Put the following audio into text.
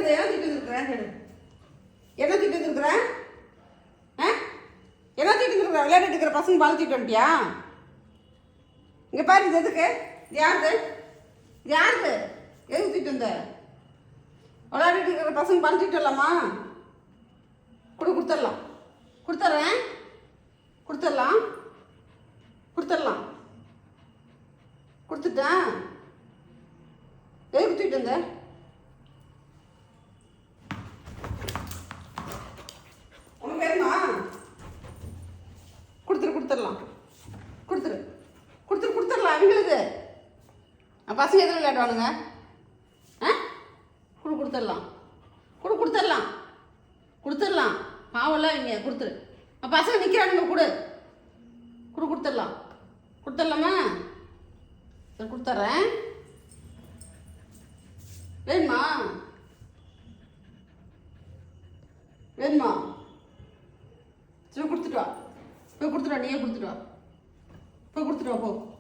இந்த என்ன தூக்கிட்டு வந்துருக்குறேன் கேடு. என்ன தூக்கிட்டு வந்துருக்குறேன்? என்ன தூக்கிட்டு வந்துருக்குறேன்? விளையாடிட்டு இருக்கிற பசங்க பால் தூக்கிட்டு வந்துட்டியா? இங்கே பாரு, இது எதுக்கு? இது யாருது? இது யாருது? எதுக்கு தூக்கிட்டு வந்த? விளையாடிட்டு இருக்கிற பசங்க பால் தூக்கிட்டு வரலாமா? கொடுத்துடலாம். கொடுத்துட்றேன். கொடுத்துடலாம். கொடுத்துடலாம். கொடுத்துட்டேன். எதுக்கு தூக்கிட்டு வந்த? உனக்கு வேணுமா? கொடுத்துடலாம். கொடுத்துடலாம். அவங்களுக்கு பசங்க எதில் விளையாடுவானுங்க? கொடுத்துடலாம். பாவம்லாம் இங்கே கொடுத்துரு. பசங்க நிற்கிறானுங்க. கொடுத்துடலாமா? சரி, கொடுத்துட்றேன். வேணுமா? சரி, கொடுத்துட்டு வா. போய் கொடுத்துட்டு வா. நீயே கொடுத்துட்டு வா. போய் கொடுத்துட்டு வா. போ.